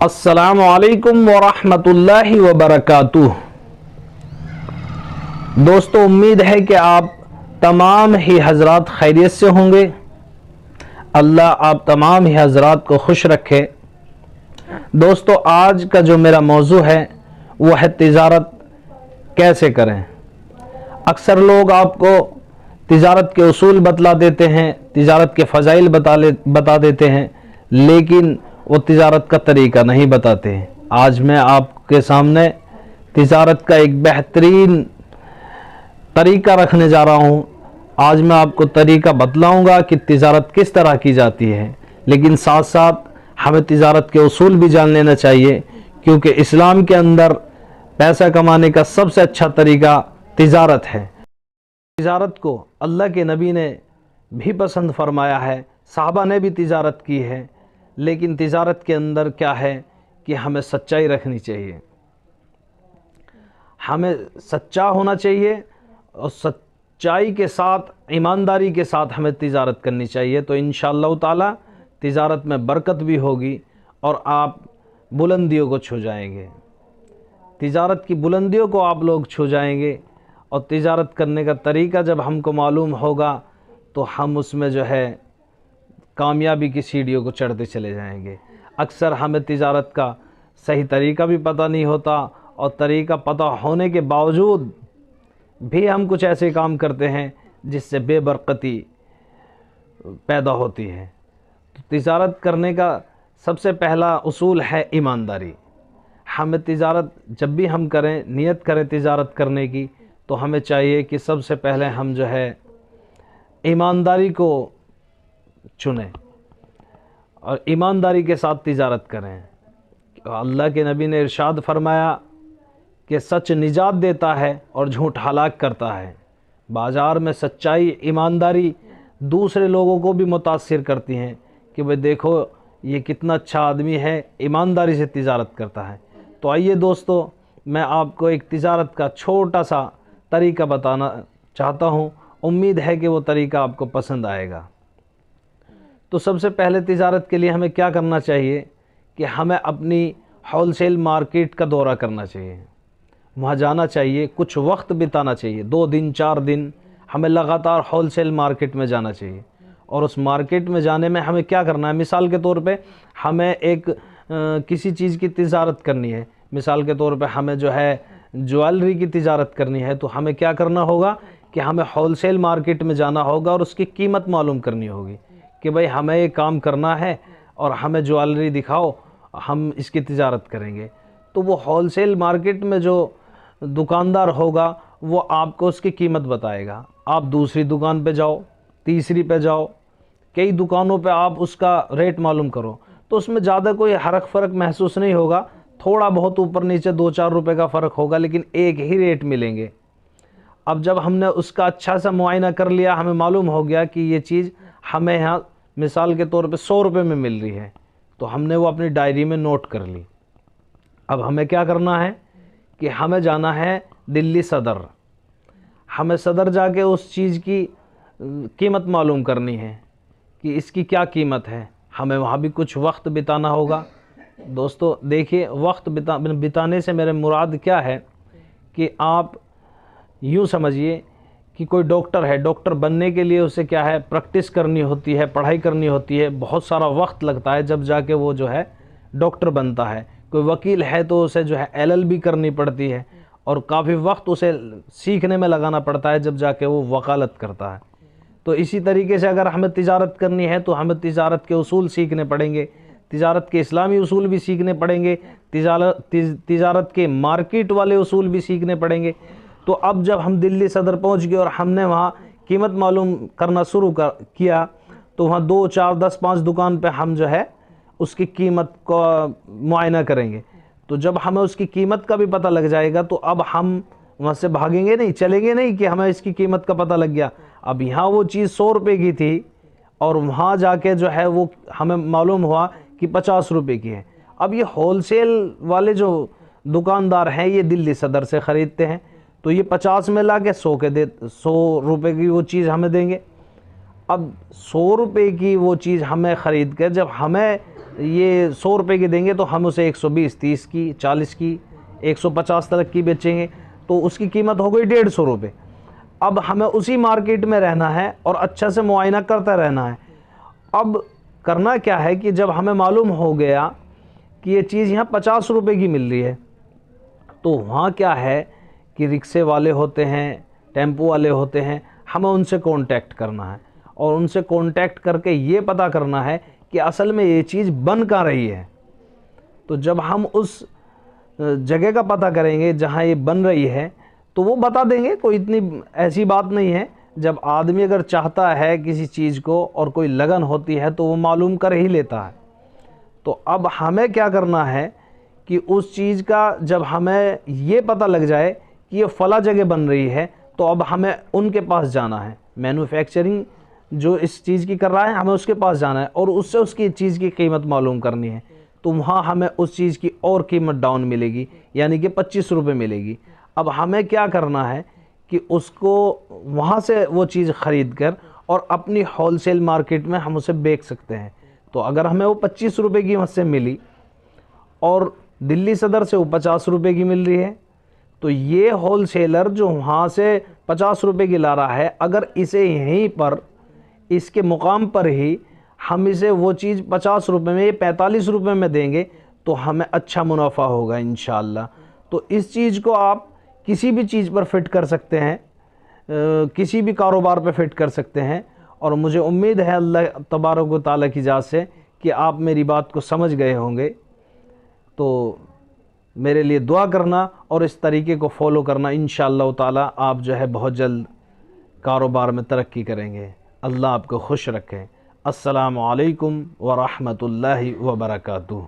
अस्सलामु अलैकुम वरहमतुल्लाहि वबरकातुह। दोस्तों, उम्मीद है कि आप तमाम ही हजरात खैरियत से होंगे। अल्लाह आप तमाम ही हजरात को खुश रखे। दोस्तों, आज का जो मेरा मौजू है वो है तिजारत कैसे करें। अक्सर लोग आपको तिजारत के उसूल बतला देते हैं, तिजारत के फ़ज़ाइल बता देते हैं, लेकिन वो तिजारत का तरीका नहीं बताते हैं। आज मैं आपके सामने तिजारत का एक बेहतरीन तरीका रखने जा रहा हूँ। आज मैं आपको तरीका बतलाऊँगा कि तिजारत किस तरह की जाती है, लेकिन साथ साथ हमें तिजारत के उसूल भी जान लेना चाहिए, क्योंकि इस्लाम के अंदर पैसा कमाने का सबसे अच्छा तरीका तिजारत है। तिजारत को अल्लाह के नबी ने भी पसंद फरमाया है, साहबा ने भी तिजारत की है, लेकिन तिजारत के अंदर क्या है कि हमें सच्चाई रखनी चाहिए, हमें सच्चा होना चाहिए और सच्चाई के साथ, ईमानदारी के साथ हमें तिजारत करनी चाहिए। तो इंशाअल्लाह ताला तिजारत में बरकत भी होगी और आप बुलंदियों को छू जाएंगे। तिजारत की बुलंदियों को आप लोग छू जाएंगे और तिजारत करने का तरीका जब हमको मालूम होगा तो हम उसमें जो है कामयाबी की सीढ़ियों को चढ़ते चले जाएंगे। अक्सर हमें तिजारत का सही तरीका भी पता नहीं होता और तरीका पता होने के बावजूद भी हम कुछ ऐसे काम करते हैं जिससे बेबरकती पैदा होती है। तो तिजारत करने का सबसे पहला उसूल है ईमानदारी। हमें तिजारत जब भी हम करें, नियत करें तिजारत करने की, तो हमें चाहिए कि सबसे पहले हम जो है ईमानदारी को चुनें और ईमानदारी के साथ तिजारत करें। अल्लाह के नबी ने इरशाद फरमाया कि सच निजात देता है और झूठ हलाक करता है। बाज़ार में सच्चाई, ईमानदारी दूसरे लोगों को भी मुतासिर करती हैं कि भाई देखो ये कितना अच्छा आदमी है, ईमानदारी से तिजारत करता है। तो आइए दोस्तों, मैं आपको एक तिजारत का छोटा सा तरीका बताना चाहता हूँ। उम्मीद है कि वो तरीका आपको पसंद आएगा। तो सबसे पहले तिजारत के लिए हमें क्या करना चाहिए कि हमें अपनी होलसेल मार्केट का दौरा करना चाहिए, वहाँ जाना चाहिए, कुछ वक्त बिताना चाहिए, 2 दिन 4 दिन हमें लगातार होलसेल मार्केट में जाना चाहिए। और उस मार्केट में जाने में हमें क्या करना है, मिसाल के तौर पे हमें एक किसी चीज़ की तिजारत करनी है, मिसाल के तौर पे हमें जो है ज्वेलरी की तिजारत करनी है, तो हमें क्या करना होगा कि हमें होलसेल मार्केट में जाना होगा और उसकी कीमत मालूम करनी होगी कि भाई हमें ये काम करना है और हमें ज्वेलरी दिखाओ, हम इसकी तिजारत करेंगे। तो वो होलसेल मार्केट में जो दुकानदार होगा वो आपको उसकी कीमत बताएगा। आप दूसरी दुकान पे जाओ, तीसरी पे जाओ, कई दुकानों पे आप उसका रेट मालूम करो, तो उसमें ज़्यादा कोई फ़र्क महसूस नहीं होगा। थोड़ा बहुत ऊपर नीचे 2-4 रुपए का फ़र्क होगा, लेकिन एक ही रेट मिलेंगे। अब जब हमने उसका अच्छा सा मुआयना कर लिया, हमें मालूम हो गया कि ये चीज़ हमें यहाँ मिसाल के तौर पे 100 रुपये में मिल रही है, तो हमने वो अपनी डायरी में नोट कर ली। अब हमें क्या करना है कि हमें जाना है दिल्ली सदर। हमें सदर जाके उस चीज़ की कीमत मालूम करनी है कि इसकी क्या कीमत है। हमें वहाँ भी कुछ वक्त बिताना होगा। दोस्तों देखिए, वक्त बिताने से मेरे मुराद क्या है कि आप यूँ समझिए कि कोई डॉक्टर है, डॉक्टर बनने के लिए उसे क्या है, प्रैक्टिस करनी होती है, पढ़ाई करनी होती है, बहुत सारा वक्त लगता है जब जाके वो जो है डॉक्टर बनता है। कोई वकील है तो उसे जो है LLB करनी पड़ती है और काफ़ी वक्त उसे सीखने में लगाना पड़ता है जब जाके वो वकालत करता है। तो इसी तरीके से अगर हमें तिजारत करनी है तो हमें तिजारत के उसूल सीखने पड़ेंगे, तिजारत के इस्लामी उसूल भी सीखने पड़ेंगे, तिजारत के मार्केट वाले उसूल भी सीखने पड़ेंगे। तो अब जब हम दिल्ली सदर पहुंच गए और हमने वहाँ कीमत मालूम करना शुरू किया, तो वहाँ 2, 4, 10, 5 दुकान पे हम जो है उसकी कीमत का मुआयना करेंगे। तो जब हमें उसकी कीमत का भी पता लग जाएगा तो अब हम वहाँ से भागेंगे नहीं, चलेंगे नहीं कि हमें इसकी कीमत का पता लग गया। अब यहाँ वो चीज़ 100 रुपये की थी और वहाँ जाके जो है वो हमें मालूम हुआ कि 50 रुपये की है। अब ये होलसेल वाले जो दुकानदार हैं ये दिल्ली सदर से ख़रीदते हैं, तो ये 50 में ला के 100 रुपये की वो चीज़ हमें देंगे। अब 100 रुपये की वो चीज़ हमें ख़रीद कर जब हमें ये 100 रुपये की देंगे तो हम उसे 120, 30 की, 40 की, 150 तक की बेचेंगे, तो उसकी कीमत हो गई 150 रुपये। अब हमें उसी मार्केट में रहना है और अच्छा से मुआयना करता रहना है। अब करना क्या है कि जब हमें मालूम हो गया कि ये चीज़ यहाँ 50 रुपये की मिल रही है, तो वहाँ क्या है कि रिक्शे वाले होते हैं, टेम्पो वाले होते हैं, हमें उनसे कांटेक्ट करना है और उनसे कांटेक्ट करके ये पता करना है कि असल में ये चीज़ बन कहाँ रही है। तो जब हम उस जगह का पता करेंगे जहाँ ये बन रही है तो वो बता देंगे, कोई इतनी ऐसी बात नहीं है। जब आदमी अगर चाहता है किसी चीज़ को और कोई लगन होती है तो वो मालूम कर ही लेता है। तो अब हमें क्या करना है कि उस चीज़ का जब हमें ये पता लग जाए कि ये फला जगह बन रही है, तो अब हमें उनके पास जाना है, मैन्युफैक्चरिंग जो इस चीज़ की कर रहा है, हमें उसके पास जाना है और उससे उसकी चीज़ की कीमत मालूम करनी है। तो वहाँ हमें उस चीज़ की और कीमत डाउन मिलेगी, यानी कि 25 रुपये मिलेगी। अब हमें क्या करना है कि उसको वहाँ से वो चीज़ ख़रीद कर और अपनी होलसेल मार्केट में हम उसे बेच सकते हैं। तो अगर हमें वो 25 रुपये की कीमत से मिली और दिल्ली सदर से वो 50 रुपये की मिल रही है, तो ये होलसेलर जो वहाँ से 50 रुपये की ला रहा है, अगर इसे यहीं पर इसके मुकाम पर ही हम इसे वो चीज़ 50 रुपये में, 45 रुपये में देंगे तो हमें अच्छा मुनाफा होगा इंशाअल्लाह। तो इस चीज़ को आप किसी भी चीज़ पर फिट कर सकते हैं, किसी भी कारोबार पर फिट कर सकते हैं। और मुझे उम्मीद है अल्लाह तबारक व तआला की जात से कि आप मेरी बात को समझ गए होंगे। तो मेरे लिए दुआ करना और इस तरीके को फॉलो करना, इंशाअल्लाह ताला आप जो है बहुत जल्द कारोबार में तरक्की करेंगे। अल्लाह आपको खुश रखे। अस्सलामु अलैकुम व रहमतुल्लाहि व बरकातुहू।